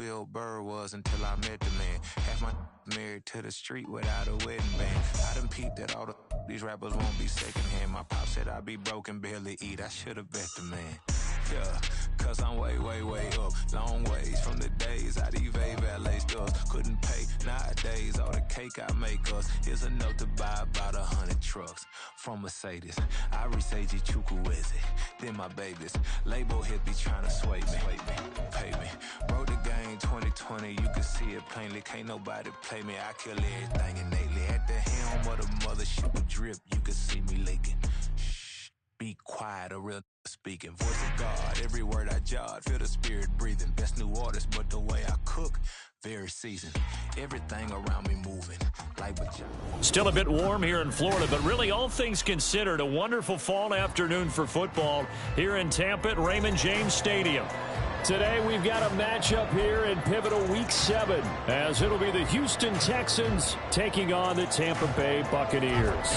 Bill Burr was until I met the man. Half my married to the street without a wedding band. I done peeped that all these rappers won't be secondhand. My pop said I'd be broken, barely eat. I should've bet the man. Yeah, cause I'm way, way, way up. Long ways from the days I evade valet stores. Couldn't pay nowadays, all the cake I make us. Here's enough to buy about 100 trucks. From Mercedes, I Seiji Chukwueze. Then my babies, label hit be trying to sway me. Pay me, broke the game 2020, you can see it plainly. Can't nobody play me, I kill everything innately. At the helm of the mothership with drip, you can see me leaking. Shh, be quiet, a real speaking. Voice of God, every word I jot, feel the spirit breathing. Best new artist, but the way I cook, very seasoned. Everything around me moving. Like still a bit warm here in Florida, but really all things considered, a wonderful fall afternoon for football here in Tampa at Raymond James Stadium. Today we've got a matchup here in pivotal Week 7, as it'll be the Houston Texans taking on the Tampa Bay Buccaneers.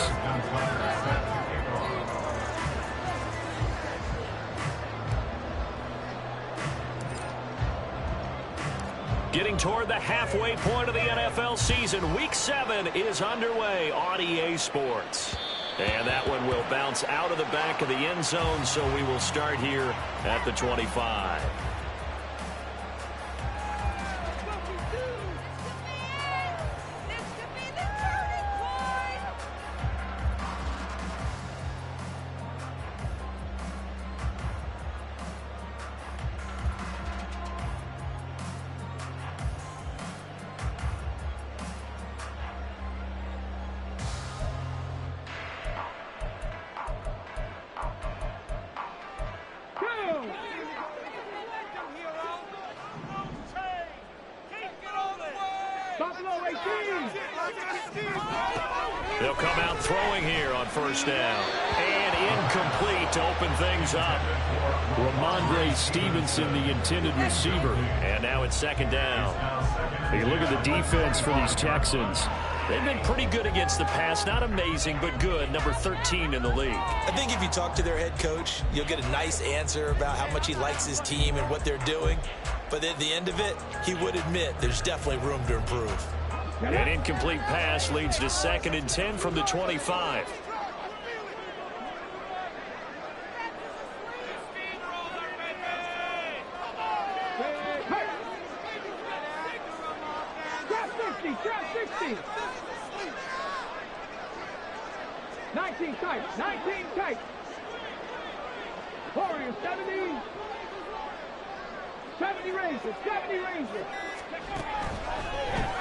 Getting toward the halfway point of the NFL season, Week 7 is underway on EA Sports. And that one will bounce out of the back of the end zone, so we will start here at the 25. They'll come out throwing here on first down. And incomplete to open things up. Ramondre Stevenson, the intended receiver. And now it's second down. You look at the defense for these Texans. They've been pretty good against the pass. Not amazing, but good. Number 13 in the league. I think if you talk to their head coach, you'll get a nice answer about how much he likes his team and what they're doing. But at the end of it, he would admit there's definitely room to improve. An incomplete pass leads to 2nd and 10 from the 25. Trap 60. 19 tight. 19 tight. Warriors 70. 70 Rangers. 70 Rangers.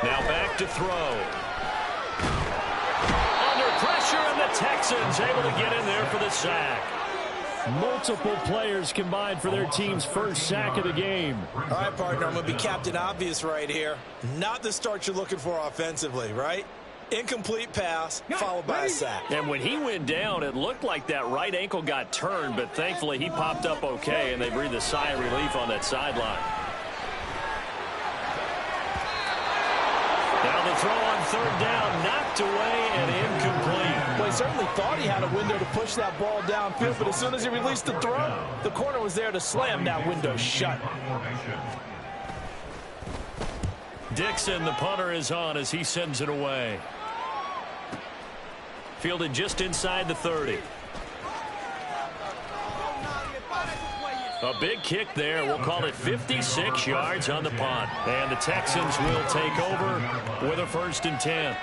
Now back to throw. Under pressure, and the Texans able to get in there for the sack. Multiple players combined for their team's first sack of the game. All right, partner, I'm going to be Captain Obvious right here. Not the start you're looking for offensively, right? Incomplete pass, followed by a sack. And when he went down, it looked like that right ankle got turned, but thankfully he popped up okay, and they breathed a sigh of relief on that sideline. Now the throw on third down, knocked away and incomplete. Well, he certainly thought he had a window to push that ball downfield, but as soon as he released the throw, the corner was there to slam that window shut. Dixon, the punter, is on as he sends it away. Fielded just inside the 30. A big kick there. We'll call it 56 yards on the punt. And the Texans will take over with a 1st and 10.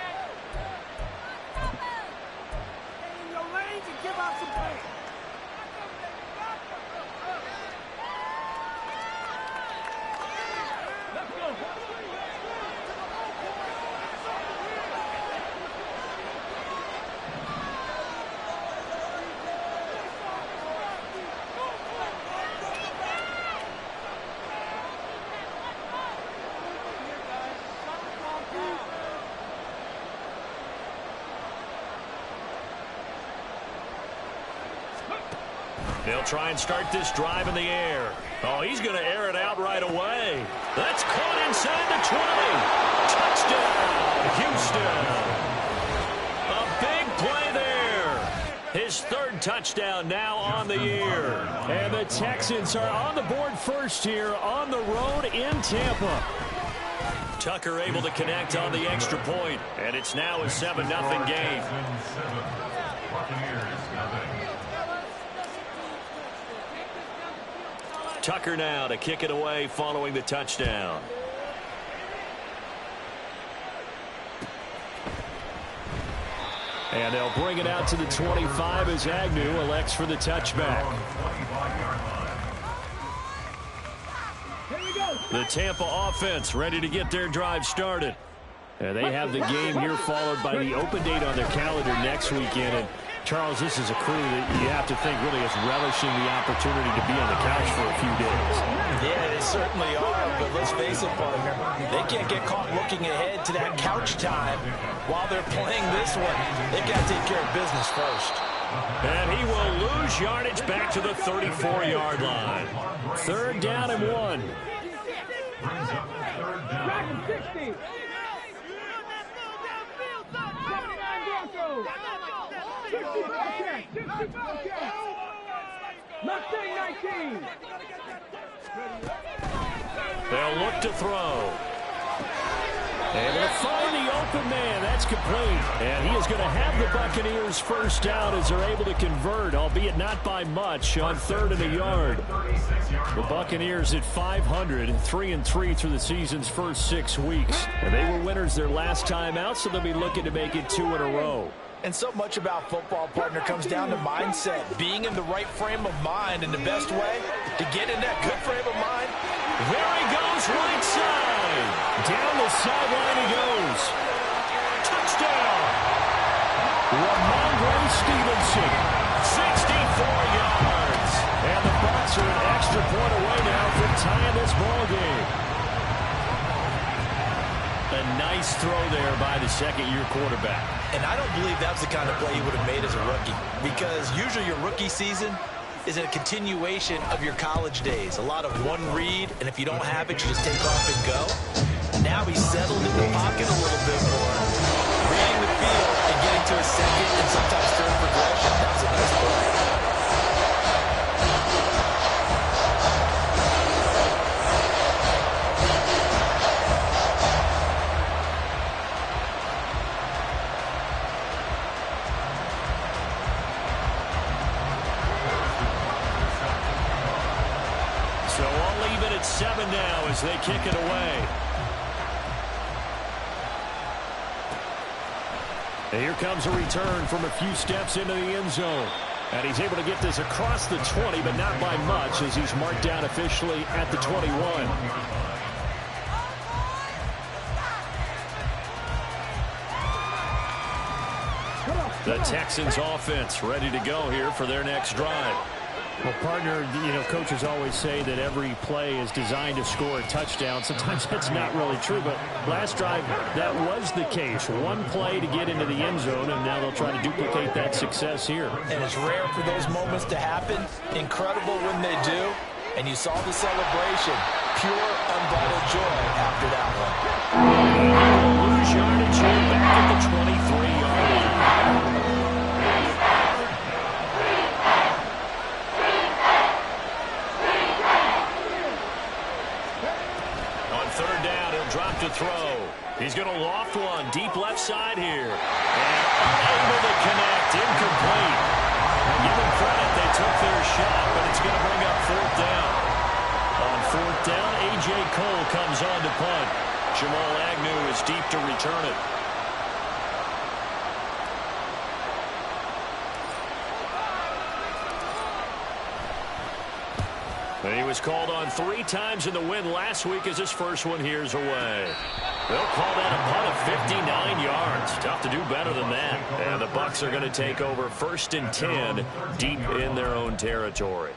They'll try and start this drive in the air. Oh, he's going to air it out right away. That's caught inside the 20. Touchdown, Houston. A big play there. His his third touchdown now on the year. And the Texans are on the board first here on the road in Tampa. Tucker able to connect on the extra point, and it's now a 7-0 game. Tucker now to kick it away following the touchdown. And they'll bring it out to the 25 as Agnew elects for the touchback. The Tampa offense ready to get their drive started. And they have the game here followed by the open date on their calendar next weekend. And Charles, this is a crew that you have to think really is relishing the opportunity to be on the couch for a few days. Yeah, they certainly are, but let's face it, partner. They can't get caught looking ahead to that couch time while they're playing this one. They've got to take care of business first. And he will lose yardage back to the 34-yard line. 3rd down and 1. Second 60. 64 catch. Mustang 19. They'll look to throw. Able to find the open man. That's complete. And he is going to have the Buccaneers first down as they're able to convert, albeit not by much, on 3rd and a yard. The Buccaneers at 500, 3-3 through the season's first 6 weeks. And they were winners their last time out, so they'll be looking to make it 2 in a row. And so much about football, partner, comes down to mindset. Being in the right frame of mind, and the best way to get in that good frame of mind. There he goes, right side. Down the sideline he goes. Touchdown. Ramondre Stevenson, 64 yards. And the Bucs are an extra point away now from tying this ball game. A nice throw there by the second-year quarterback. And I don't believe that's the kind of play he would have made as a rookie, because usually your rookie season is a continuation of your college days. A lot of one read, and if you don't have it, you just take off and go. Now he's settled in the pocket a little bit more, reading the field and getting to a second and sometimes third progression. That was a nice play. So all even at 7 now as they kick it away. And here comes a return from a few steps into the end zone. And he's able to get this across the 20, but not by much, as he's marked down officially at the 21. The Texans offense ready to go here for their next drive. Well, partner, you know, coaches always say that every play is designed to score a touchdown. Sometimes that's not really true, but last drive, that was the case. One play to get into the end zone, and now they'll try to duplicate that success here. And it's rare for those moments to happen. Incredible when they do. And you saw the celebration. Pure, unbridled joy after that one. Lose yardage here back at the 23-yard line. Drop to throw. He's going to loft one deep left side here. And unable to connect. Incomplete. And give them credit. They took their shot, but it's going to bring up 4th down. On 4th down, A.J. Cole comes on to punt. Jamal Agnew is deep to return it. And he was called on 3 times in the win last week as his first one here's away. They'll call that a punt of 59 yards. Tough to do better than that. And the Bucs are going to take over 1st and 10 deep in their own territory.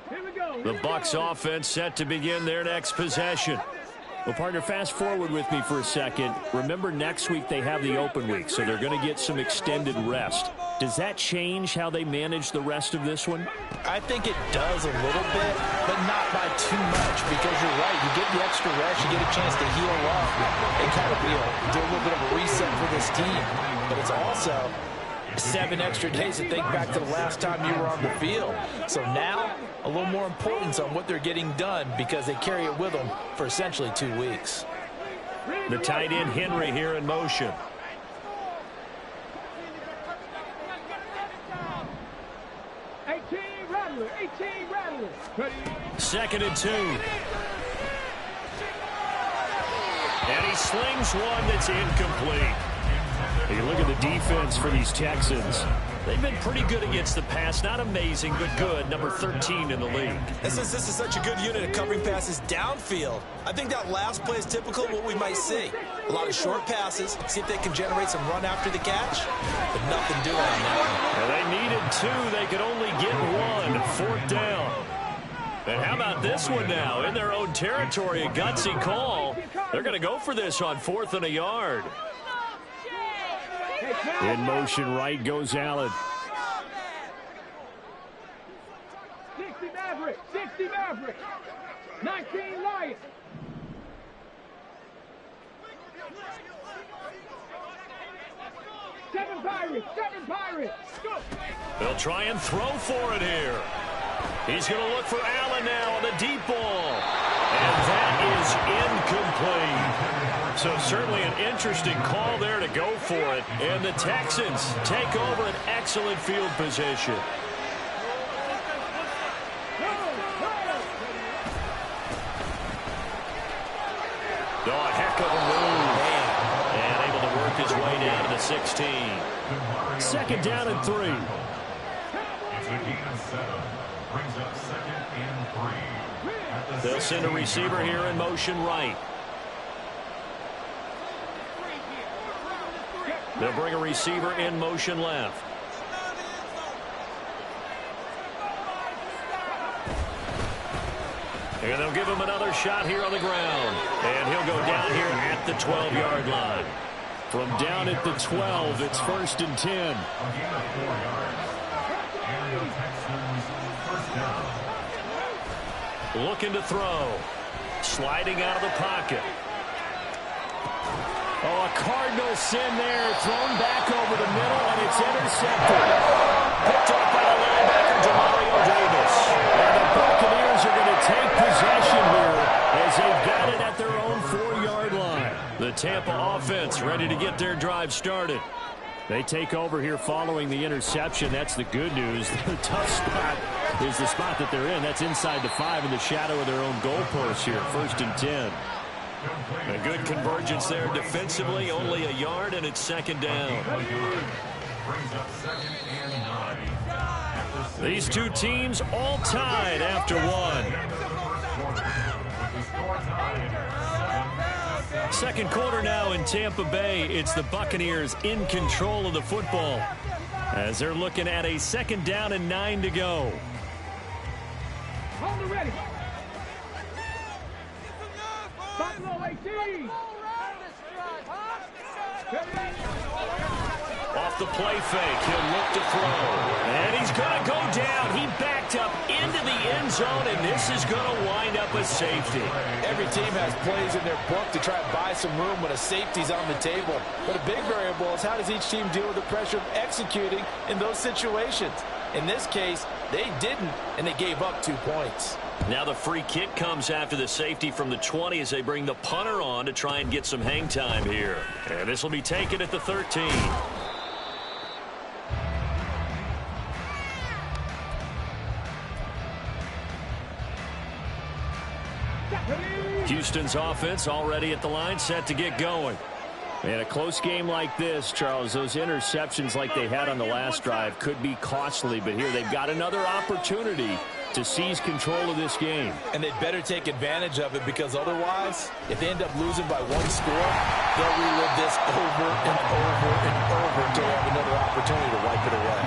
The Bucs offense set to begin their next possession. Well, partner, fast forward with me for a second. Remember, next week they have the open week, so they're going to get some extended rest. Does that change how they manage the rest of this one? I think it does a little bit, but not by too much, because you're right. You get the extra rest, you get a chance to heal up and kind of do a little bit of a reset for this team. But it's also 7 extra days to think back to the last time you were on the field. So now, a little more importance on what they're getting done because they carry it with them for essentially 2 weeks. The tight end Henry here in motion. Second and 2. And he slings one that's incomplete. You look at the defense for these Texans. They've been pretty good against the pass. Not amazing, but good. Number 13 in the league. And since this is such a good unit of covering passes downfield, I think that last play is typical of what we might see. A lot of short passes, see if they can generate some run after the catch, but nothing doing on that one. Well, they needed 2. They could only get 1. 4th down. And how about this one now? In their own territory, a gutsy call. They're going to go for this on 4th and a yard. In motion right goes Allen. 60 Maverick, 60 Maverick, 19 Lions. Seven Pirates. Go. They'll try and throw for it here. He's going to look for Allen now on the deep ball. And that is incomplete. So certainly an interesting call there to go for it. And the Texans take over an excellent field position. Oh, a heck of a move. And able to work his way down to the 16. Second down and 3. They'll send a receiver here in motion right. They'll bring a receiver in motion left. And they'll give him another shot here on the ground. And he'll go down here at the 12-yard line. From down at the 12, it's 1st and 10. Looking to throw. Sliding out of the pocket. Oh, a Cardinal sin there. Thrown back over the middle, and it's intercepted. Picked up by the linebacker, Demario Davis. And the Buccaneers are going to take possession here as they've got it at their own 4-yard line. The Tampa offense ready to get their drive started. They take over here following the interception. That's the good news. The tough spot is the spot that they're in. That's inside the 5 in the shadow of their own goalpost here. 1st and 10. A good convergence there defensively. Only a yard, and it's 2nd down. These two teams all tied after 1. Second quarter now in Tampa Bay. It's the Buccaneers in control of the football as they're looking at a 2nd down and 9 to go. Hold it ready. Buffalo 18. Off the play fake, he'll look to throw. And he's going to go down. He backed up into the end zone, and this is going to wind up a safety. Every team has plays in their book to try and buy some room when a safety's on the table. But a big variable is how does each team deal with the pressure of executing in those situations. In this case, they didn't, and they gave up 2 points. Now the free kick comes after the safety from the 20 as they bring the punter on to try and get some hang time here. And this will be taken at the 13. Houston's offense already at the line, set to get going. And a close game like this, Charles, those interceptions like they had on the last drive could be costly, but here they've got another opportunity to seize control of this game. And they'd better take advantage of it, because otherwise, if they end up losing by 1 score, they'll relive this over and over and over until they have another opportunity to wipe it away.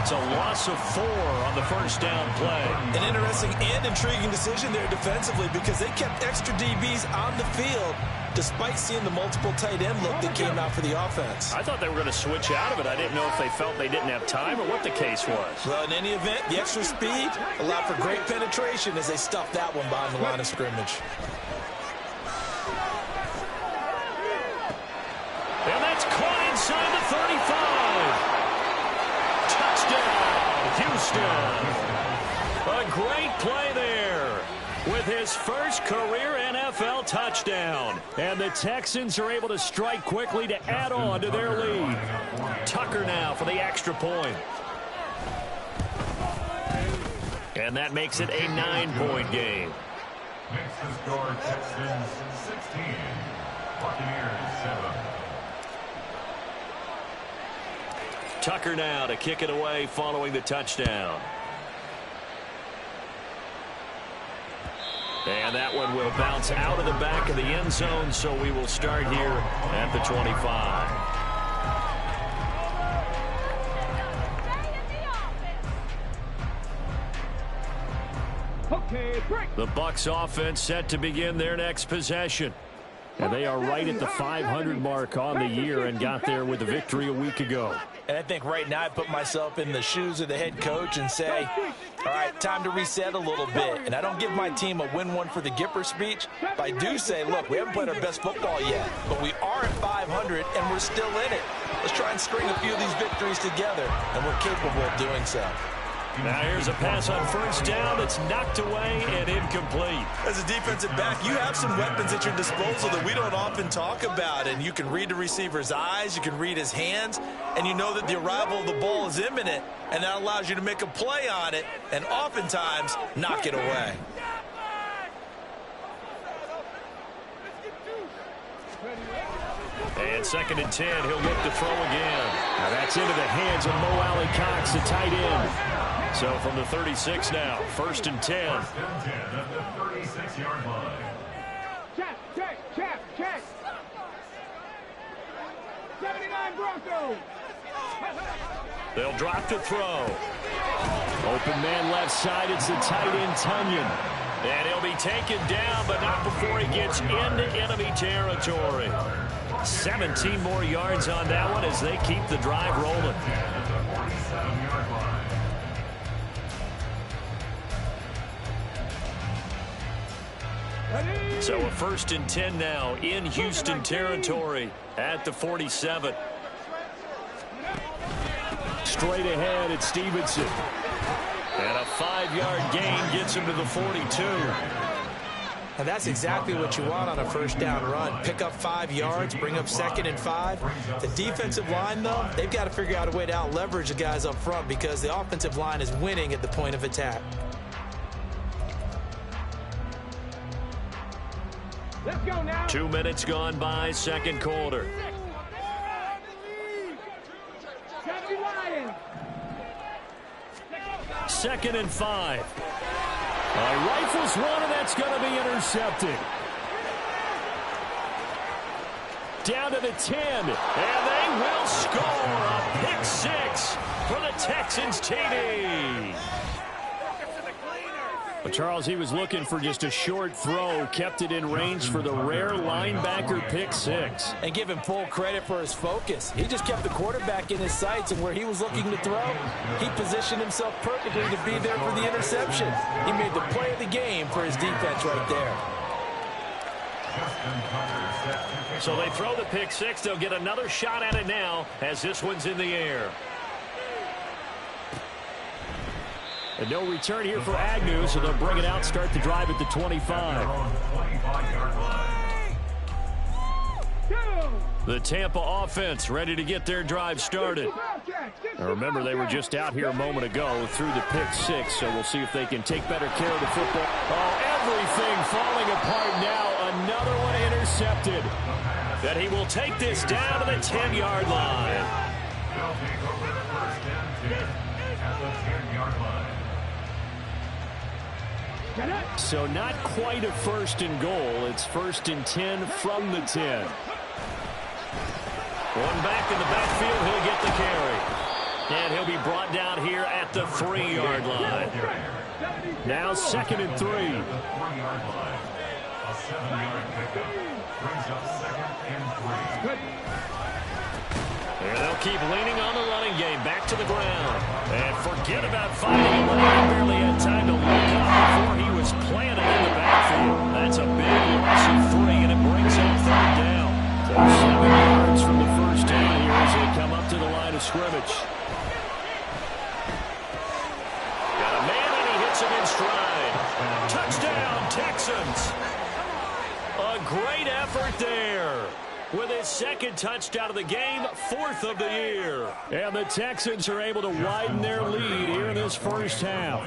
It's a loss of 4 on the first down play. An interesting and intriguing decision there defensively because they kept extra DBs on the field despite seeing the multiple tight end look that came out for the offense. I thought they were going to switch out of it. I didn't know if they felt they didn't have time or what the case was. Well, in any event, the extra speed allowed for great penetration as they stuffed that one behind the line of scrimmage. And that's caught inside the 35. Touchdown, Houston. A great play there with his first career NFL touchdown. And the Texans are able to strike quickly to add on to their lead. Tucker now for the extra point. And that makes it a 9-point game. Makes the score Texans 16, Buccaneers 7. Tucker now to kick it away following the touchdown. And that one will bounce out of the back of the end zone, so we will start here at the 25. Okay, break. The Bucs offense set to begin their next possession. And they are right at the 500 mark on the year and got there with a victory a week ago. And I think right now I put myself in the shoes of the head coach and say, all right, time to reset a little bit. And I don't give my team a win one for the Gipper speech, but I do say, look, we haven't played our best football yet, but we are at 500 and we're still in it. Let's try and string a few of these victories together, and we're capable of doing so. Now here's a pass on first down that's knocked away and incomplete. As a defensive back, you have some weapons at your disposal that we don't often talk about, and you can read the receiver's eyes, you can read his hands, and you know that the arrival of the ball is imminent, and that allows you to make a play on it and oftentimes knock it away. And 2nd and 10, he'll look to throw again. Now that's into the hands of Mo Alley Cox, the tight end. So from the 36 now, 1st and 10. 1st and 10 at the 36-yard line. Check. 79 Broncos. They'll drop to throw. Open man left side, it's the tight end Tunyon. And he'll be taken down, but not before he gets into enemy territory. 17 more yards on that one as they keep the drive rolling. So a 1st and 10 now in Houston territory at the 47. Straight ahead at Stevenson. And a 5-yard gain gets him to the 42. And that's exactly what you want on a first down run. Pick up 5 yards, bring up 2nd and 5. The defensive line, though, they've got to figure out a way to out-leverage the guys up front because the offensive line is winning at the point of attack. Let's go now. 2 minutes gone by, second quarter. 70 Lions. 2nd and 5. Rifles one, and that's going to be intercepted. Down to the 10, and they will score a pick 6 for the Texans TD. But Charles, he was looking for just a short throw, kept it in range for the rare linebacker pick 6. And give him full credit for his focus. He just kept the quarterback in his sights, and where he was looking to throw, he positioned himself perfectly to be there for the interception. He made the play of the game for his defense right there. So they throw the pick 6. They'll get another shot at it now as this one's in the air. And no return here for Agnew, so they'll bring it out, start the drive at the 25. The Tampa offense ready to get their drive started. Now remember, they were just out here a moment ago through the pick 6, so we'll see if they can take better care of the football. Oh, everything falling apart now. Another one intercepted. That he will take this down to the 10-yard line. They'll take over the 1st and 10 at the 10-yard line. So not quite a 1st and goal. It's 1st and 10 from the 10. One back in the backfield. He'll get the carry. And he'll be brought down here at the 3-yard line. Now 2nd and 3. 3-yard line. A 7-yard pickup brings up 2nd and 3. And they'll keep leaning on the running game. Back to the ground. And forget about finding him. He barely had time to look up before he was planted in the backfield. That's a big loss of 3, and it brings up 3rd down. So 7 yards from the first down here as they come up to the line of scrimmage. Got a man, and he hits him in stride. Touchdown, Texans. A great effort there. With his 2nd touchdown of the game, 4th of the year. And the Texans are able to widen their lead here in this first half.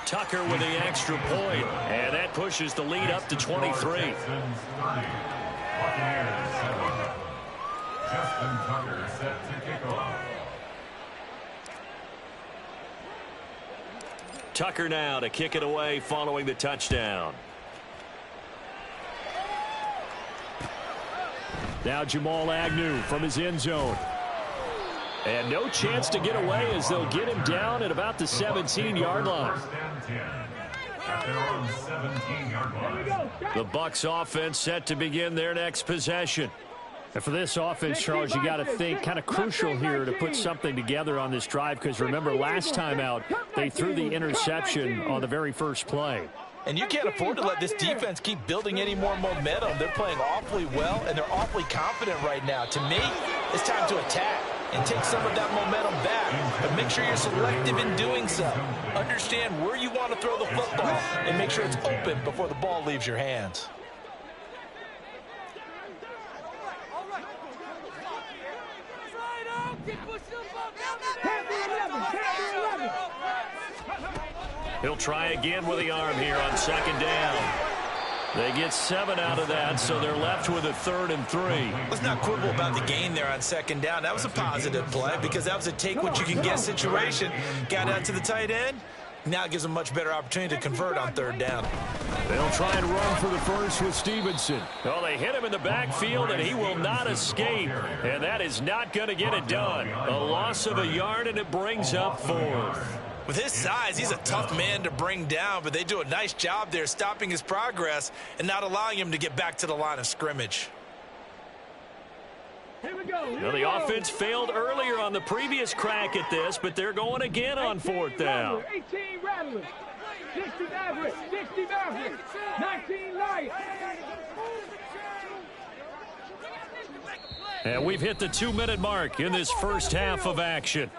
Tucker with the extra point, and that pushes the lead up to 23. Buccaneers 7. Justin Tucker set to kick off. Tucker now to kick it away following the touchdown. Now Jamal Agnew from his end zone. And no chance to get away as they'll get him down at about the 17-yard line. At their own 17-yard line. The Bucs offense set to begin their next possession. And for this offense, Charles, you got to think kind of crucial here to put something together on this drive, because remember last time out they threw the interception on the very first play. And you can't afford to let this defense keep building any more momentum. They're playing awfully well, and they're awfully confident right now. To me, it's time to attack and take some of that momentum back. But make sure you're selective in doing so. Understand where you want to throw the football and make sure it's open before the ball leaves your hands. He'll try again with the arm here on 2nd down. They get 7 out of that, so they're left with a 3rd and 3. Let's not quibble about the gain there on 2nd down. That was a positive play because that was a take-what-you-can-get situation. Got out to the tight end. Now it gives them a much better opportunity to convert on 3rd down. They'll try and run for the first with Stevenson. Well, they hit him in the backfield, and he will not escape. And that is not going to get it done. A loss of a yard, and it brings up 4th. With his size, he's a tough man to bring down, but they do a nice job there stopping his progress and not allowing him to get back to the line of scrimmage. Here we go. Now, the offense failed earlier on the previous crack at this, but they're going again on 4th down. 18 rattlers, 60 average, 60 average, 19 light. And we've hit the 2-minute mark in this first half of action.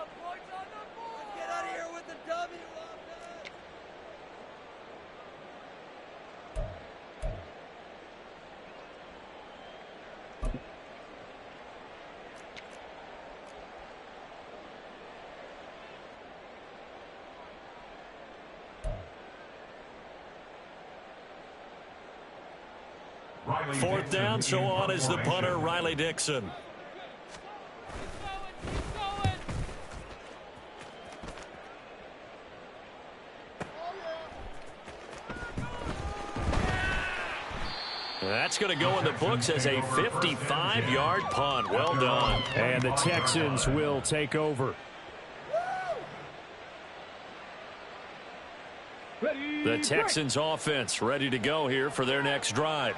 Fourth down, so on is the punter, Riley Dixon. That's going to go in the books as a 55-yard punt. Well done. And the Texans will take over. The Texans offense ready to go here for their next drive.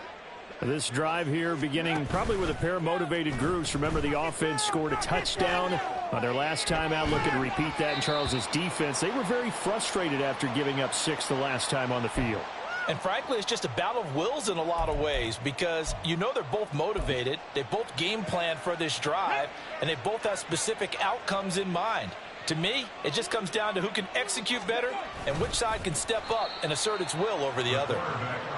This drive here beginning probably with a pair of motivated groups. Remember, the offense scored a touchdown on their last time out, looking to repeat that in Charles's defense. They were very frustrated after giving up 6 the last time on the field. And frankly, it's just a battle of wills in a lot of ways because you know they're both motivated, they both game plan for this drive, and they both have specific outcomes in mind. To me, it just comes down to who can execute better and which side can step up and assert its will over the other.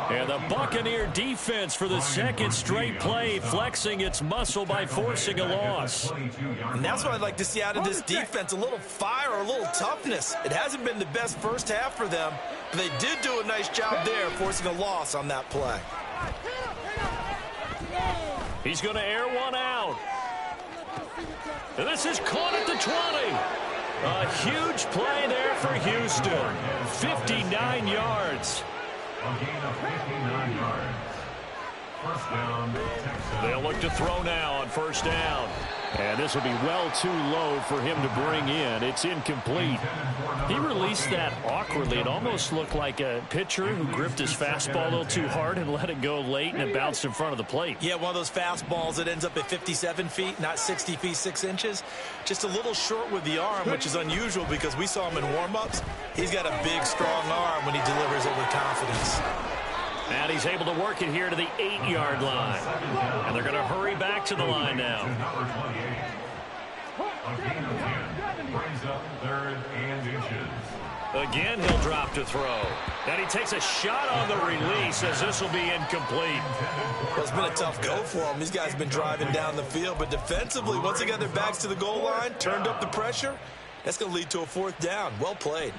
And the Buccaneer defense for the second straight play, flexing its muscle by forcing a loss. And that's what I'd like to see out of this defense, a little fire, a little toughness. It hasn't been the best first half for them, but they did do a nice job there forcing a loss on that play. He's going to air one out. And this is caught at the 20. A huge play there for Houston. 59 yards. A gain of 59 yards. First down, Texan. They'll look to throw now on first down. And this will be well too low for him to bring in. It's incomplete. He released that awkwardly. It almost looked like a pitcher who gripped his fastball a little too hard and let it go late, and it bounced in front of the plate. Yeah, one of those fastballs that ends up at 57 feet, not 60 feet, 6 inches. Just a little short with the arm, which is unusual because we saw him in warm-ups. He's got a big, strong arm when he delivers it with confidence. And he's able to work it here to the 8-yard line. And they're going to hurry back to the line now. Number 28. A gain of 10 brings up 3rd and inches. Again, he'll drop to throw. And he takes a shot on the release as this will be incomplete. Well, it's been a tough go for him. These guys have been driving down the field. But defensively, once they got their backs to the goal line, turned up the pressure, that's going to lead to a 4th down. Well played.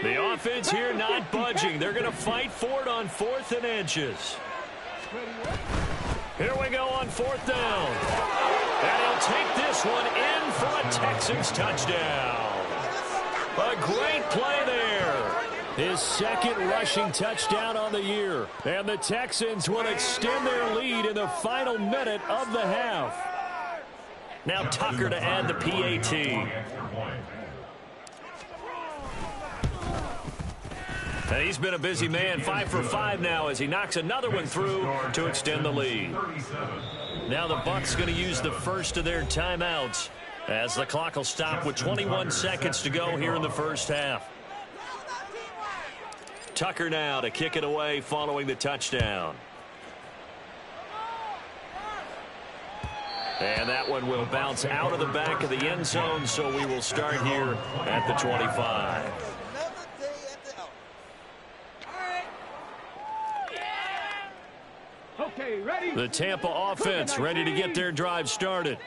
The offense here not budging. They're going to fight for it on 4th and inches. Here we go on 4th down. And he'll take this one in for a Texans touchdown. A great play there. His 2nd rushing touchdown on the year. And the Texans will extend their lead in the final minute of the half. Now Tucker to add the PAT. And he's been a busy man, 5 for 5 now as he knocks another one through to extend the lead. Now the Bucs going to use the first of their timeouts as the clock will stop with 21 seconds to go here in the first half. Tucker now to kick it away following the touchdown. And that one will bounce out of the back of the end zone, so we will start here at the 25. Okay, ready? The Tampa offense ready to get their drive started.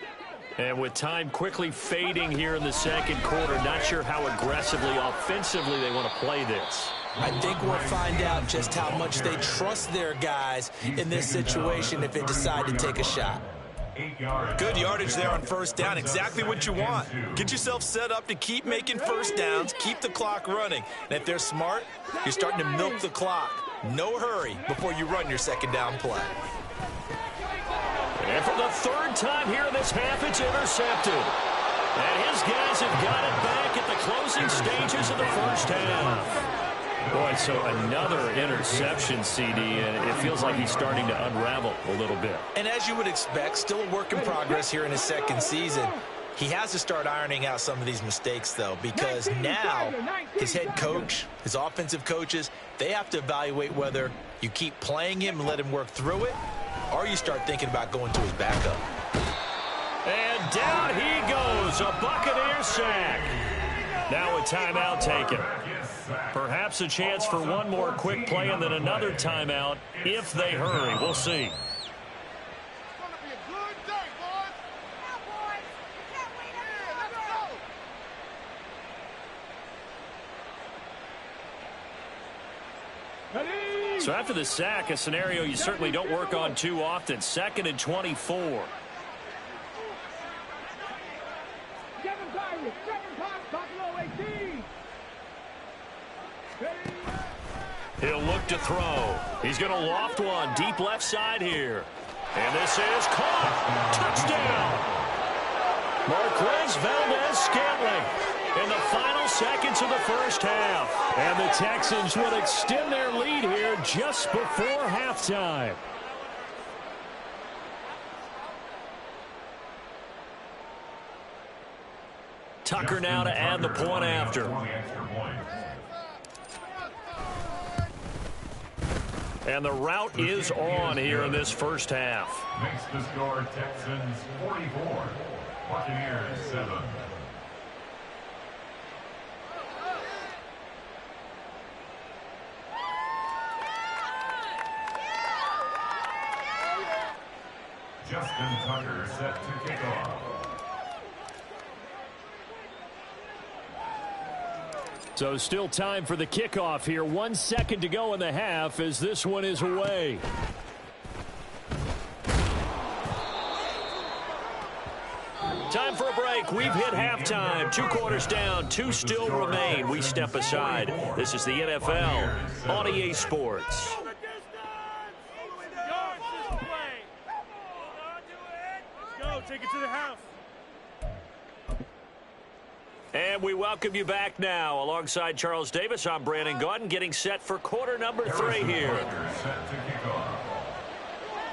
And with time quickly fading here in the second quarter, not sure how aggressively, offensively they want to play this. I think we'll find out just how much they trust their guys in this situation if they decide to take a shot. Good yardage there on first down. Exactly what you want. Get yourself set up to keep making first downs, keep the clock running. And if they're smart, you're starting to milk the clock. No hurry before you run your second down play. And for the 3rd time here in this half, it's intercepted. And his guys have got it back at the closing stages of the first half. Boy, so another interception, CD, and it feels like he's starting to unravel a little bit. And as you would expect, still a work in progress here in his 2nd season. He has to start ironing out some of these mistakes, though, because now his head coach, his offensive coaches, they have to evaluate whether you keep playing him and let him work through it, or you start thinking about going to his backup. And down he goes, a Buccaneer sack. Now a timeout taken. Perhaps a chance for one more quick play and then another timeout if they hurry. We'll see. So after the sack, a scenario you certainly don't work on too often. 2nd and 24. He'll look to throw. He's going to loft one deep left side here. And this is caught. Touchdown. Marquez Valdez-Scantling in the final seconds of the first half. And the Texans will extend their lead here just before halftime. Tucker now to add the point after. And the route is on here in this first half. Makes the score Texans 44, Buccaneers 7. Justin Tucker set to kick off. So still time for the kickoff here. 1 second to go in the half as this one is away. Time for a break. We've hit halftime. 2 quarters down. 2 still remain. We step aside. This is the NFL on EA Sports. Take it to the house. And we welcome you back now. Alongside Charles Davis, I'm Brandon Gaudin, getting set for quarter number 3 here.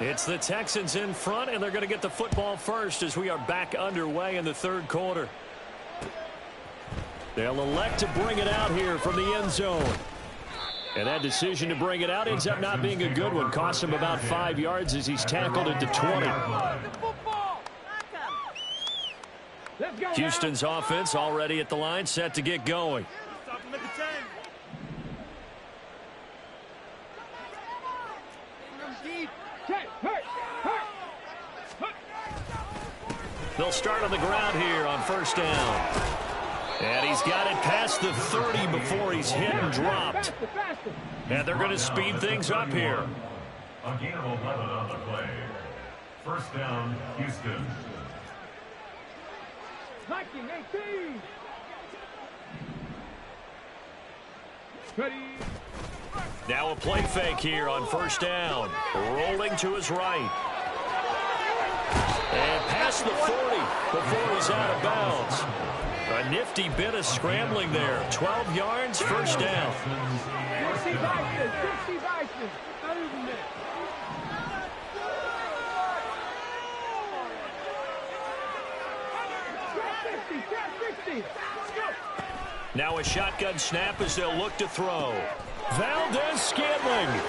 It's the Texans in front, and they're going to get the football first as we are back underway in the third quarter. They'll elect to bring it out here from the end zone. And that decision to bring it out ends up not being a good one. Costs him about 5 yards as he's tackled at the 20. Houston's offense already at the line, set to get going. Stop him at the 10. They'll start on the ground here on first down. And he's got it past the 30 before he's hit and dropped. And they're going to speed things up here. A gain of 11 on the play. First down, Houston. Now a play fake here on first down. Rolling to his right. And past the 40 before he's out of bounds. A nifty bit of scrambling there. 12 yards, first down. 60 Bison. Now a shotgun snap as they'll look to throw. Valdez-Scantling.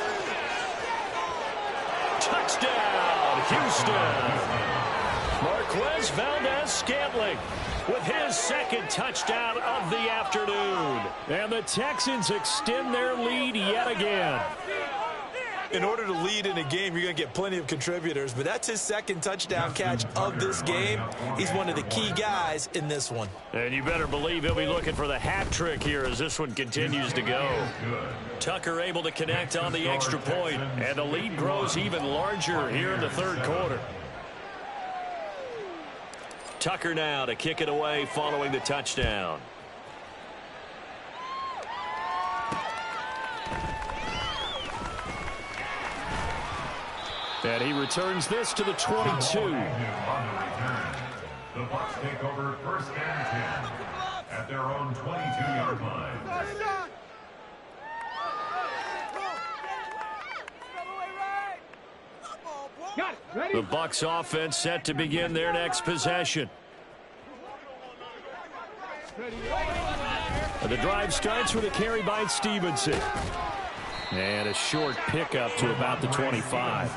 Touchdown, Houston. Marquez Valdez-Scantling with his second touchdown of the afternoon. And the Texans extend their lead yet again. In order to lead in a game, you're going to get plenty of contributors, but that's his second touchdown catch of this game. He's one of the key guys in this one. And you better believe he'll be looking for the hat trick here as this one continues to go. Tucker able to connect on the extra point, and the lead grows even larger here in the third quarter. Tucker now to kick it away following the touchdown. And he returns this to the 22. On the return, the Bucs take over first and 10 at their own 22-yard line. The Bucs offense set to begin their next possession. The drive starts with a carry by Stevenson. And a short pickup to about the 25.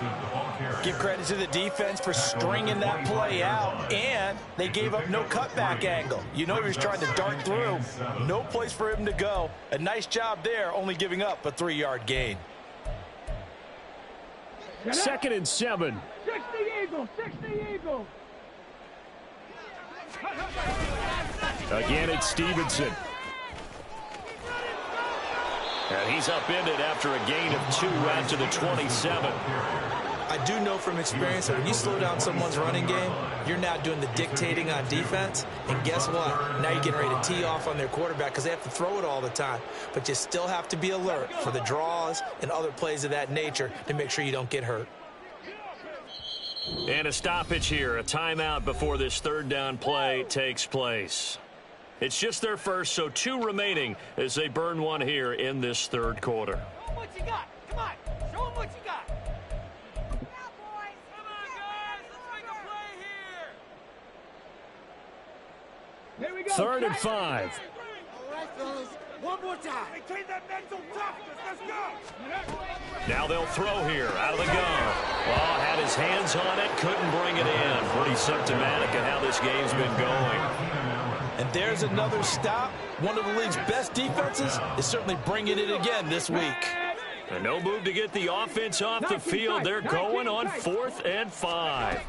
Give credit to the defense for stringing that play out, and they gave up no cutback angle. You know he was trying to dart through. No place for him to go. A nice job there, only giving up a 3-yard gain. 2nd and 7. 60 Eagles. Again, it's Stevenson. And he's upended after a gain of 2 out to the 27. I do know from experience that when you slow down someone's running game, you're now doing the dictating on defense. And guess what? Now you're getting ready to tee off on their quarterback because they have to throw it all the time. But you still have to be alert for the draws and other plays of that nature to make sure you don't get hurt. And a stoppage here, a timeout before this third down play takes place. It's just their first, so 2 remaining as they burn one here in this third quarter. What you got? Come on. Show them what you got. Now, boys. Come on, guys. Let's make a play here. Here we go. 3rd and 5. All right, fellas. One more time. Maintain that mental toughness. Let's go. Now they'll throw here out of the gun. Well, had his hands on it, couldn't bring it in. Pretty symptomatic of how this game's been going. And there's another stop. One of the league's best defenses is certainly bringing it again this week. And no move to get the offense off the field. They're going on 4th and 5.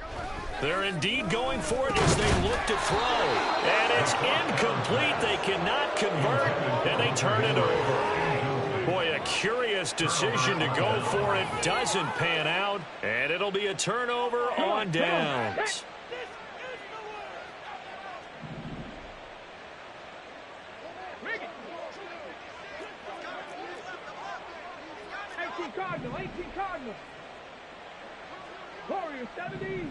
They're indeed going for it as they look to throw. And it's incomplete. They cannot convert, and they turn it over. Boy, a curious decision to go for it. Doesn't pan out, and it'll be a turnover on downs. Cardinal. Warriors 70.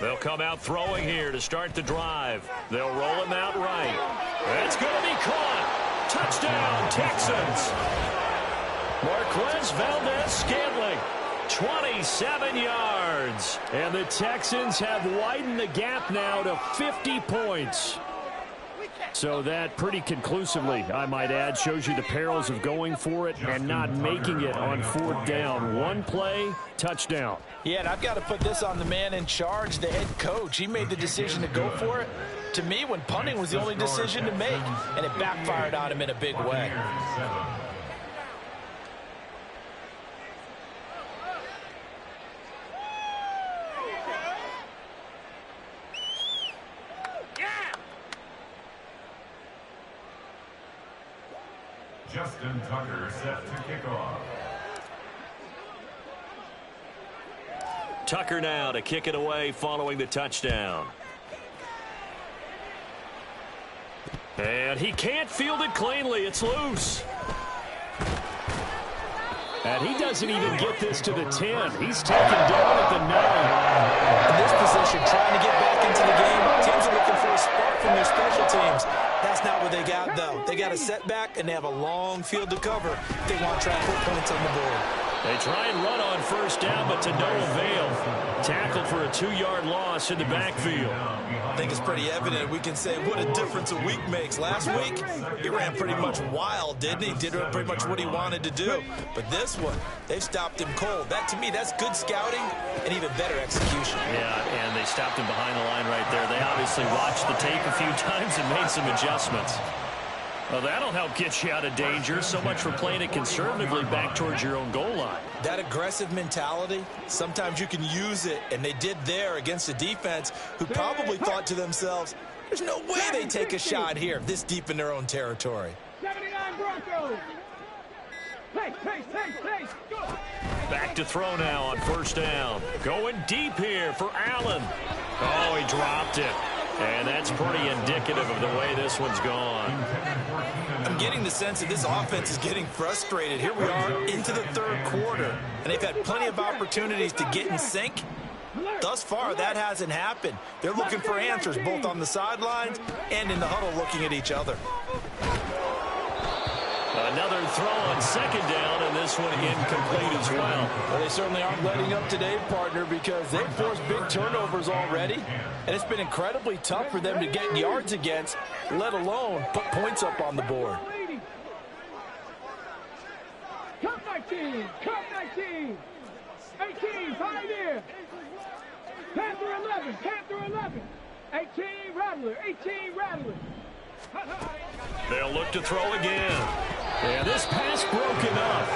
They'll come out throwing here to start the drive. They'll roll him out right. That's going to be caught. Touchdown, Texans. Marquez Valdez-Scantling, 27 yards. And the Texans have widened the gap now to 50 points. So that pretty conclusively, I might add, shows you the perils of going for it and not making it on 4th down. One play, touchdown. Yeah, and I've got to put this on the man in charge, the head coach. He made the decision to go for it. To me, when punting was the only decision to make, and it backfired on him in a big way. Justin Tucker set to kick off. Tucker now to kick it away following the touchdown. And he can't field it cleanly. It's loose. And he doesn't even get this to the 10. He's taken down at the 9. In this position, trying to get back into the game, teams are looking for a spark from their special teams. That's not what they got, though. They got a setback, and they have a long field to cover if they want to try and put points on the board. They try and run on 1st down, but to no avail. Tackled for a 2-yard loss in the backfield. I think it's pretty evident. We can say what a difference a week makes. Last week, he ran pretty much wild, didn't he? Did pretty much what he wanted to do. But this one, they've stopped him cold. That, to me, that's good scouting and even better execution. Yeah, and they stopped him behind the line right there. They obviously watched the tape a few times and made some adjustments. Well, that'll help get you out of danger. So much for playing it conservatively back towards your own goal line. That aggressive mentality, sometimes you can use it, and they did there against a defense who probably thought to themselves, there's no way they take a shot here this deep in their own territory. 79 Broncos. Pace. Go. Back to throw now on 1st down. Going deep here for Allen. Oh, he dropped it. And that's pretty indicative of the way this one's gone. I'm getting the sense that this offense is getting frustrated. Here we are into the 3rd quarter, and they've had plenty of opportunities to get in sync. Thus far, that hasn't happened. They're looking for answers both on the sidelines and in the huddle looking at each other. Another throw on 2nd down, and this one incomplete as well. Well, they certainly aren't letting up today, partner, because they've forced big turnovers already, and it's been incredibly tough for them to get yards against, let alone put points up on the board. Come 19. 18, pioneer. Panther 11. 18, Rattler. They'll look to throw again. And this pass broken up.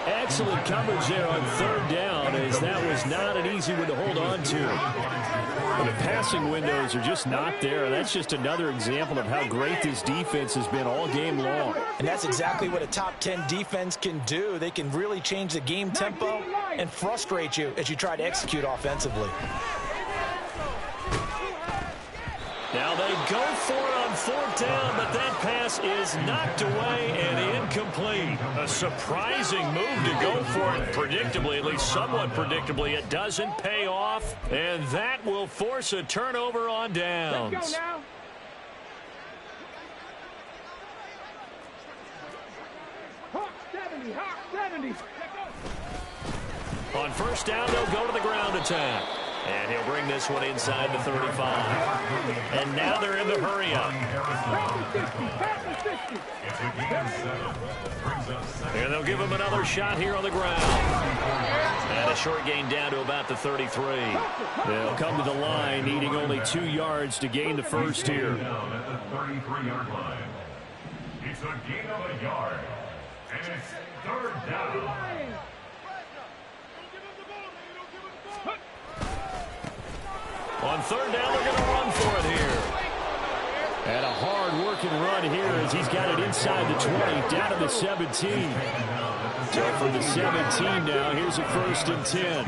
Excellent coverage there on 3rd down, as that was not an easy one to hold on to. The passing windows are just not there. That's just another example of how great this defense has been all game long. And that's exactly what a top 10 defense can do. They can really change the game tempo and frustrate you as you try to execute offensively. Now they go for it on 4th down, but that pass is knocked away and incomplete. A surprising move to go for it predictably, at least somewhat predictably. It doesn't pay off, and that will force a turnover on downs. Let's go now. Hawk 70. On 1st down, they'll go to the ground attack. And he'll bring this one inside the 35. And now they're in the hurry-up. And they'll give him another shot here on the ground. And a short gain down to about the 33. They'll come to the line, needing only 2 yards to gain the first here. At the 33-yard line. It's a gain of a yard. And it's 3rd down. On 3rd down, they're going to run for it here. And a hard-working run here as he's got it inside the 20, down to the 17. So from the 17 now, here's a 1st and 10.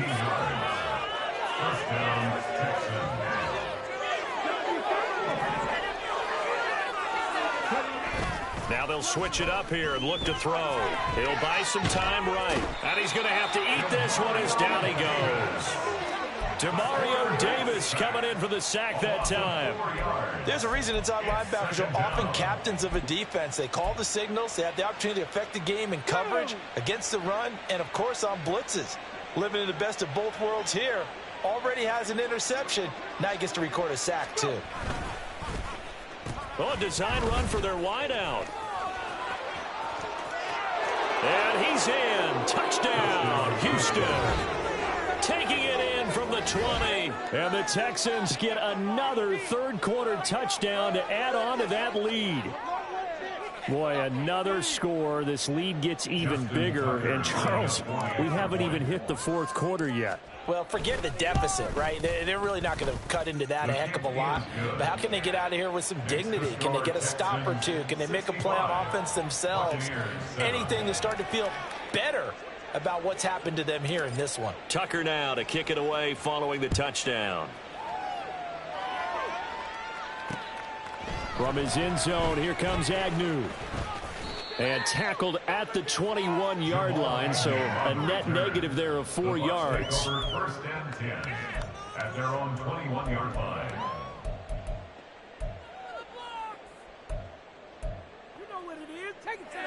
First down, Texan. Now they'll switch it up here and look to throw. He'll buy some time right. And he's going to have to eat this one as down he goes. Demario Davis coming in for the sack that time. There's a reason inside linebackers are often captains of a defense. They call the signals. They have the opportunity to affect the game in coverage, against the run, and, of course, on blitzes. Living in the best of both worlds here. Already has an interception. Now he gets to record a sack, too. Oh, a design run for their wideout. And he's in. Touchdown, Houston. Taking it in from the 20. And the Texans get another third-quarter touchdown to add on to that lead. Boy, another score. This lead gets even bigger. And, Charles, we haven't even hit the fourth quarter yet. Well, forget the deficit, right? They're really not going to cut into that a heck of a lot. But how can they get out of here with some dignity? Can they get a stop or two? Can they make a play on offense themselves? Anything to start to feel better about what's happened to them here in this one. Tucker now to kick it away following the touchdown. From his end zone, here comes Agnew. And tackled at the 21-yard line, so a net negative there of 4 yards. First and 10 at their own 21-yard line. You know what it is. Take it to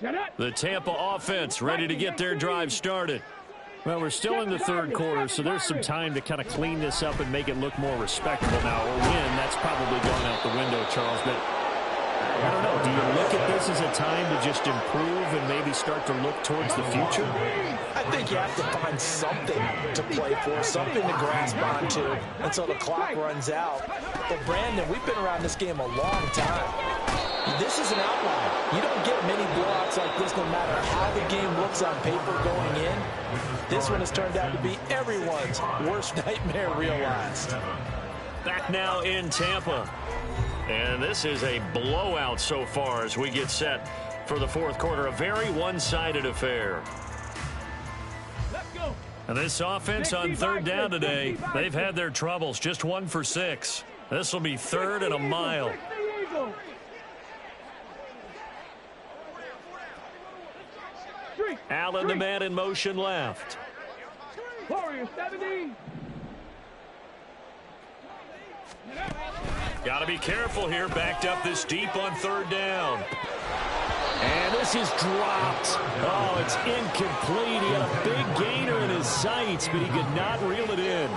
the house. The Tampa offense ready to get their drive started. Well, we're still in the third quarter, so there's some time to kind of clean this up and make it look more respectable now. Or win, that's probably gone out the window, Charles. But I don't know. Do you look at this as a time to just improve and maybe start to look towards the future? I think you have to find something to play for, something to grasp onto until the clock runs out. But, Brandon, we've been around this game a long time. This is an outlier. You don't get many blowouts like this no matter how the game looks on paper going in. This one has turned out to be everyone's worst nightmare realized. Back now in Tampa. And this is a blowout so far as we get set for the fourth quarter. A very one-sided affair. And this offense on third down today, they've had their troubles. Just 1 for 6. This will be third and a mile. Allen, the man in motion left. Warrior 17. Got to be careful here. Backed up this deep on third down. And this is dropped. Oh, it's incomplete. He had a big gainer in his sights, but he could not reel it in.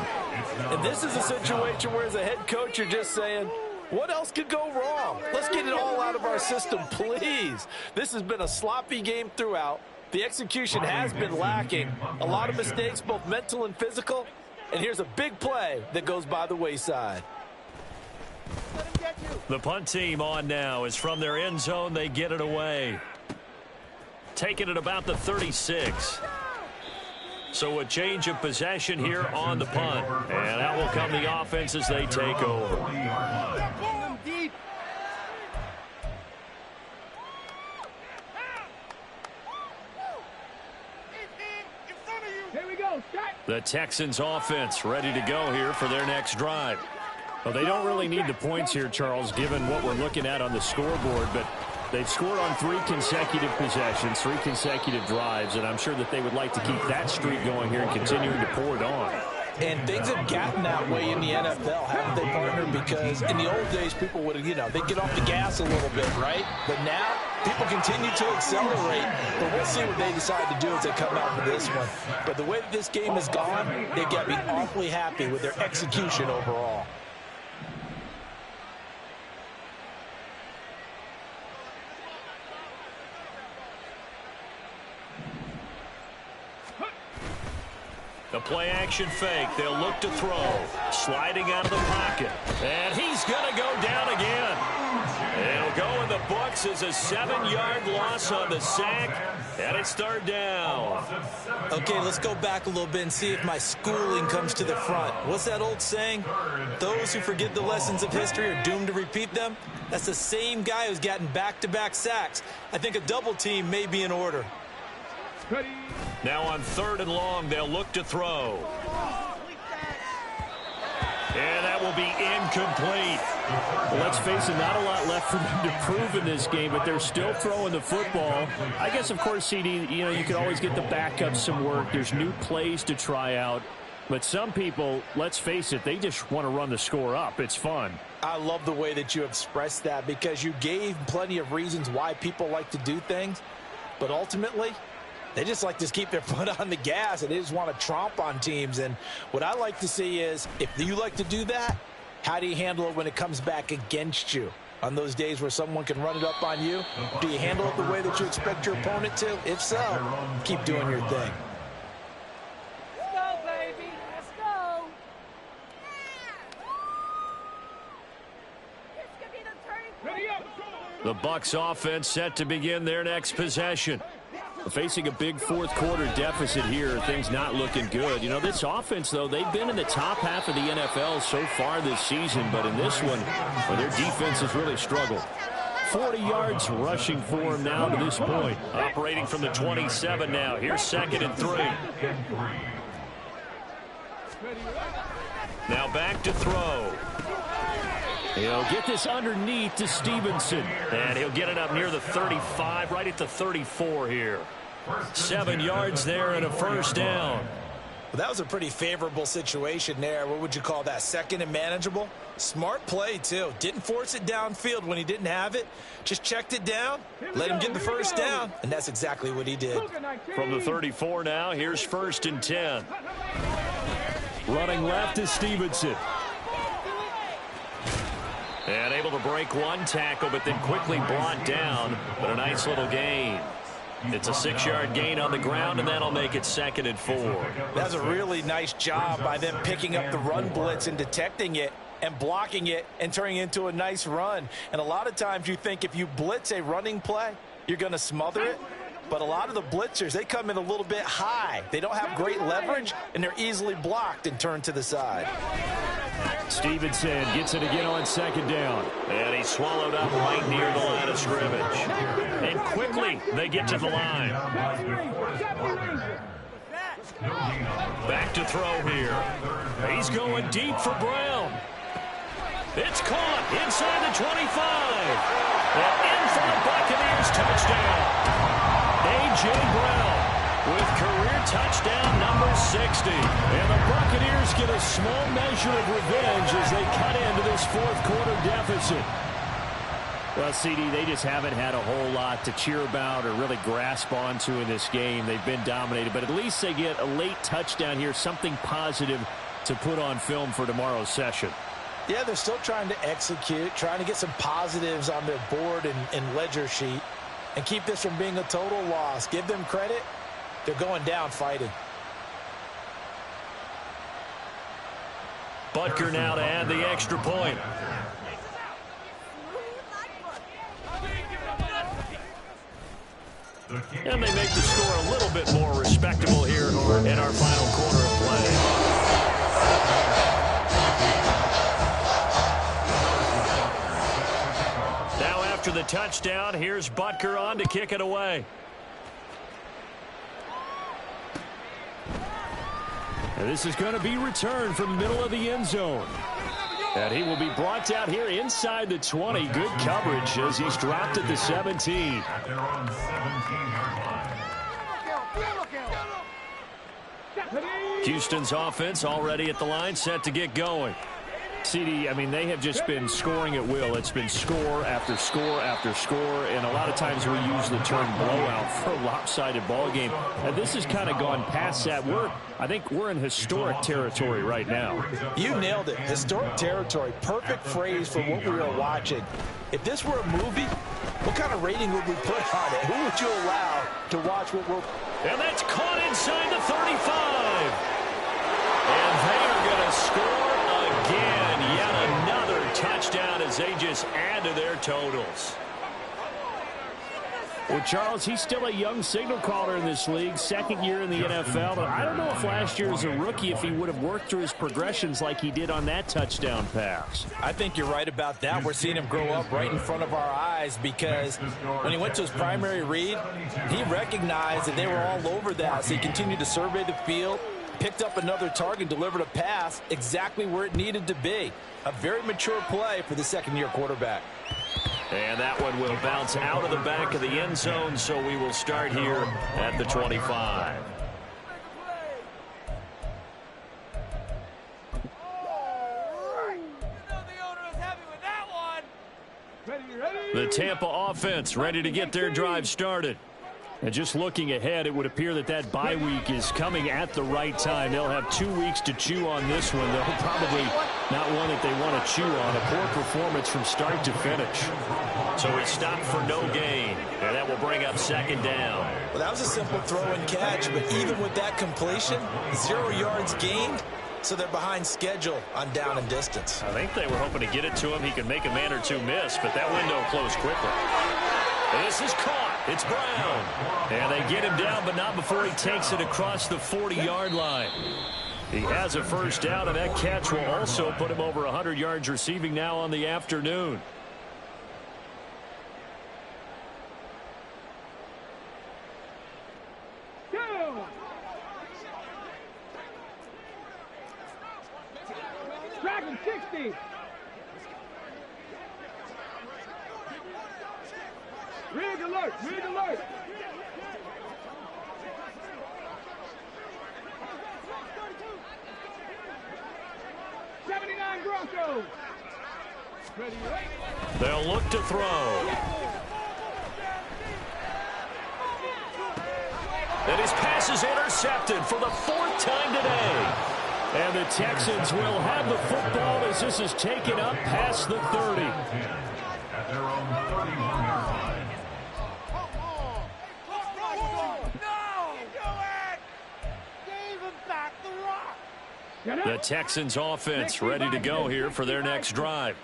And this is a situation where, as a head coach, you're just saying, what else could go wrong? Let's get it all out of our system, please. This has been a sloppy game throughout. The execution has been lacking. A lot of mistakes, both mental and physical. And here's a big play that goes by the wayside. The punt team on now is from their end zone. They get it away. Taking it about the 36. So a change of possession here on the punt. And out will come the offense as they take over. The Texans offense ready to go here for their next drive. Well, they don't really need the points here, Charles, given what we're looking at on the scoreboard, but they've scored on 3 consecutive possessions, 3 consecutive drives, and I'm sure that they would like to keep that streak going here and continuing to pour it on. And things have gotten that way in the NFL, haven't they, partner? Because in the old days, people would have, they'd get off the gas a little bit, right? But now, people continue to accelerate. But we'll see what they decide to do as they come out for this one. But the way that this game has gone, they've got to be awfully happy with their execution overall. The play action fake. They'll look to throw. Sliding out of the pocket. And he's going to go down again. It'll go in the books as a 7-yard loss on the sack. And it's third down. Okay, let's go back a little bit and see if my schooling comes to the front. What's that old saying? Those who forget the lessons of history are doomed to repeat them. That's the same guy who's gotten back-to-back sacks. I think a double team may be in order. Now on third and long, they'll look to throw. And that will be incomplete. Well, let's face it, not a lot left for them to prove in this game, but they're still throwing the football. I guess, of course, CD, you could always get the backup some work. There's new plays to try out. But some people, let's face it, they just want to run the score up. It's fun. I love the way that you expressed that because you gave plenty of reasons why people like to do things. But ultimately, they just like to keep their foot on the gas, and they just want to tromp on teams. And what I like to see is, if you like to do that, how do you handle it when it comes back against you? On those days where someone can run it up on you, do you handle it the way that you expect your opponent to? If so, keep doing your thing. Let's go, baby. Let's go. This could be the turning point. The Bucs offense set to begin their next possession. Facing a big fourth quarter deficit here, things not looking good. This offense, though, they've been in the top half of the NFL so far this season, but in this one, their defense has really struggled. 40 yards rushing for him now to this point. Operating from the 27 now. Here's 2nd and 3. Now back to throw. He'll get this underneath to Stevenson. And he'll get it up near the 35, right at the 34 here. 7 yards there and a first down. Well, that was a pretty favorable situation there. What would you call that? 2nd and manageable? Smart play, too. Didn't force it downfield when he didn't have it. Just checked it down, let him get the first down, and that's exactly what he did. From the 34 now, here's 1st and 10. Running left is Stevenson. And able to break one tackle, but then quickly brought down. But a nice little gain. It's a 6-yard gain on the ground, and that'll make it 2nd and 4. That's a really nice job by them picking up the run blitz and detecting it and blocking it and turning it into a nice run. And a lot of times you think if you blitz a running play, you're going to smother it. But a lot of the blitzers, they come in a little bit high. They don't have great leverage, and they're easily blocked and turned to the side. Stevenson gets it again on 2nd down. And he's swallowed up right near the line of scrimmage. And quickly, they get to the line. Back to throw here. He's going deep for Brown. It's caught inside the 25. And in for the Buccaneers touchdown. A.J. Brown with career touchdown number 60. And the Buccaneers get a small measure of revenge as they cut into this fourth quarter deficit. Well, CD, they just haven't had a whole lot to cheer about or really grasp onto in this game. They've been dominated, but at least they get a late touchdown here, something positive to put on film for tomorrow's session. Yeah, they're still trying to execute, trying to get some positives on their board and ledger sheet and keep this from being a total loss. Give them credit. They're going down fighting. Butker now to add the extra point. And they make the score a little bit more respectable here in our final quarter of play. Now after the touchdown, here's Butker on to kick it away. And this is going to be returned from the middle of the end zone. And he will be brought out here inside the 20. Good coverage as he's dropped at the 17. At their own 17-yard line. Houston's offense already at the line, set to get going. CD, I mean, they have just been scoring at will. It's been score after score after score, and a lot of times we use the term blowout for a lopsided ball game. And this has kind of gone past that. I think we're in historic territory right now. You nailed it. Historic territory. Perfect phrase for what we were watching. If this were a movie, what kind of rating would we put on it? Who would you allow to watch what we're... And that's caught inside the 35. And they are going to score again. Yet another touchdown as they just add to their totals. Well, Charles, he's still a young signal caller in this league, second year in the NFL. But I don't know if last year as a rookie, if he would have worked through his progressions like he did on that touchdown pass. I think you're right about that. We're seeing him grow up right in front of our eyes because when he went to his primary read, he recognized that they were all over that. So he continued to survey the field, picked up another target, delivered a pass exactly where it needed to be. A very mature play for the second-year quarterback. And that one will bounce out of the back of the end zone, so we will start here at the 25. The Tampa offense ready to get their drive started. And just looking ahead, it would appear that that bye week is coming at the right time. They'll have 2 weeks to chew on this one. They'll probably not one that they want to chew on. A poor performance from start to finish. So he stopped for no gain, and that will bring up second down. Well, that was a simple throw and catch, but even with that completion, 0 yards gained, so they're behind schedule on down and distance. I think they were hoping to get it to him. He could make a man or two miss, but that window closed quickly. This is caught. It's Brown. And they get him down, but not before he takes it across the 40-yard line. He has a first down, and that catch will also put him over 100 yards receiving now on the afternoon. Dragon 60. Rig alert, rig alert. '79 Broncos. Ready, right? They'll look to throw. And his pass is intercepted for the 4th time today. And the Texans will have the football as this is taken up past the 30. At their own 31-yard line. The Texans offense ready to go here for their next drive.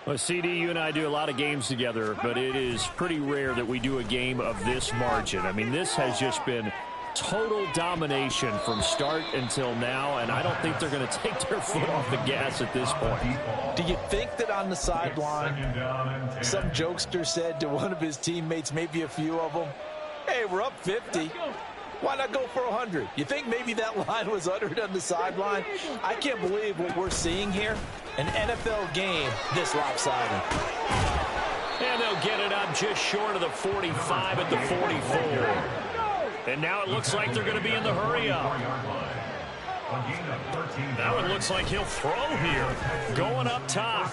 Well, CD, you and I do a lot of games together, but it is pretty rare that we do a game of this margin. I mean, this has just been total domination from start until now, and I don't think they're going to take their foot off the gas at this point. Do you think that on the sideline, some jokester said to one of his teammates, maybe a few of them, hey, we're up 50. Why not go for 100? You think maybe that line was uttered on the sideline? I can't believe what we're seeing here. An NFL game this lopsided. And they'll get it up just short of the 45 at the 44. And now it looks like they're going to be in the hurry up. Now it looks like he'll throw here. Going up top.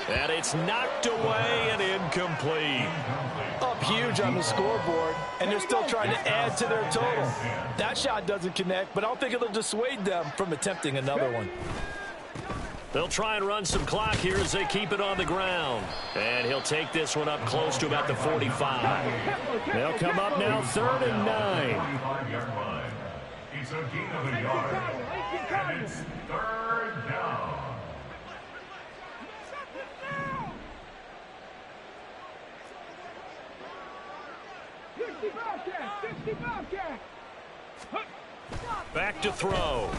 And it's knocked away and incomplete. Up huge on the scoreboard, and they're still trying to add to their total. That shot doesn't connect, but I don't think it'll dissuade them from attempting another one. They'll try and run some clock here as they keep it on the ground. And he'll take this one up close to about the 45. They'll come up now 3rd and 9. It's a gain of a yard, and it's 3rd down. Back to throw.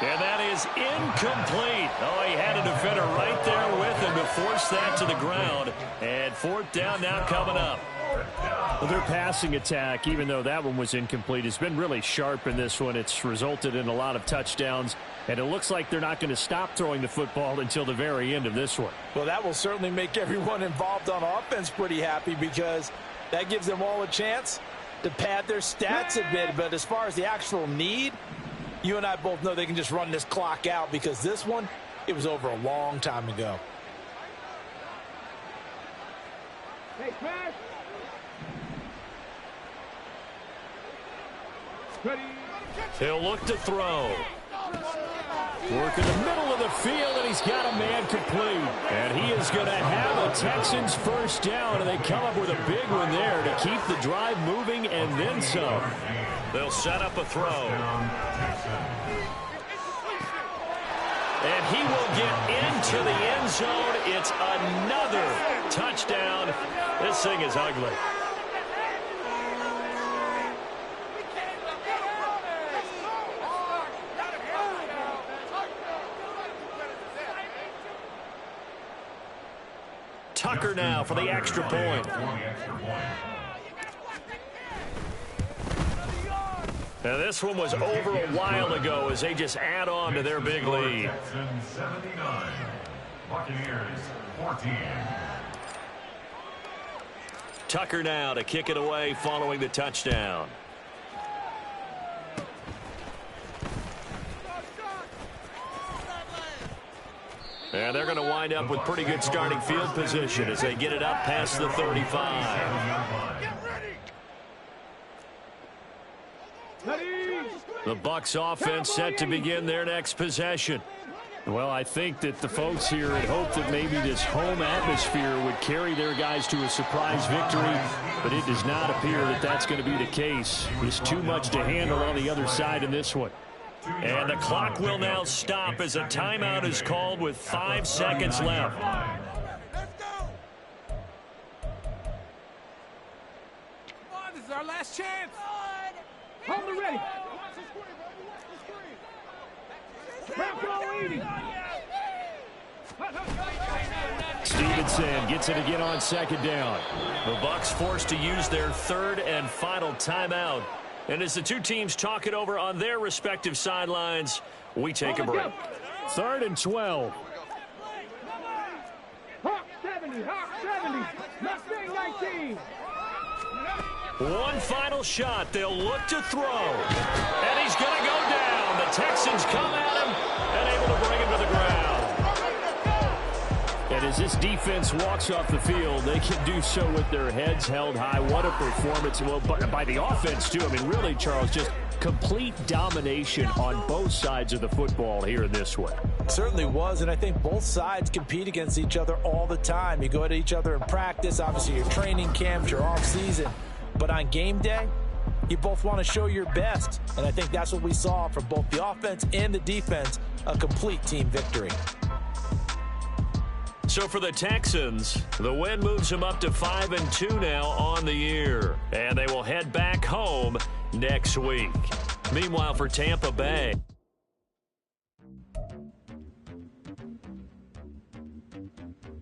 And that is incomplete. Oh, he had a defender right there with him to force that to the ground. And 4th down now coming up. Well, their passing attack, even though that one was incomplete, has been really sharp in this one. It's resulted in a lot of touchdowns, and it looks like they're not going to stop throwing the football until the very end of this one. Well, that will certainly make everyone involved on offense pretty happy because that gives them all a chance to pad their stats a bit. But as far as the actual need, you and I both know they can just run this clock out because this one, it was over a long time ago. Hey, Chris. He'll look to throw. Work in the middle of the field, and he's got a man complete. And he is going to have a Texans first down, and they come up with a big one there to keep the drive moving and then some. They'll set up a throw. And he will get into the end zone. It's another touchdown. This thing is ugly. Tucker now for the extra point. Now, this one was over a while ago as they just add on to their big lead. Texans 79, Buccaneers 14. Tucker now to kick it away following the touchdown. And they're going to wind up with pretty good starting field position as they get it up past the 35. The Bucs offense set to begin their next possession. Well, I think that the folks here had hoped that maybe this home atmosphere would carry their guys to a surprise victory, but it does not appear that that's going to be the case. There's too much to handle on the other side in this one. And the clock will now stop as a timeout is called with 5 seconds left. Let's go! Come on, this is our last chance. Hold it ready. Stevenson gets it again on second down. The Bucs forced to use their third and final timeout. And as the two teams talk it over on their respective sidelines, we take a break. 3rd and 12. Hawk 70, Hawk 70. Mustang 19. One final shot. They'll look to throw. And he's going to go down. The Texans come at him and able to bring him to the ground. And as this defense walks off the field, they can do so with their heads held high. What a performance. Well, by the offense, too. I mean, really, Charles, just complete domination on both sides of the football here in this one. It certainly was, and I think both sides compete against each other all the time. You go at each other in practice, obviously your training camps, your off-season. But on game day, you both want to show your best. And I think that's what we saw from both the offense and the defense, a complete team victory. So for the Texans, the win moves them up to 5-2 now on the year. And they will head back home next week. Meanwhile, for Tampa Bay.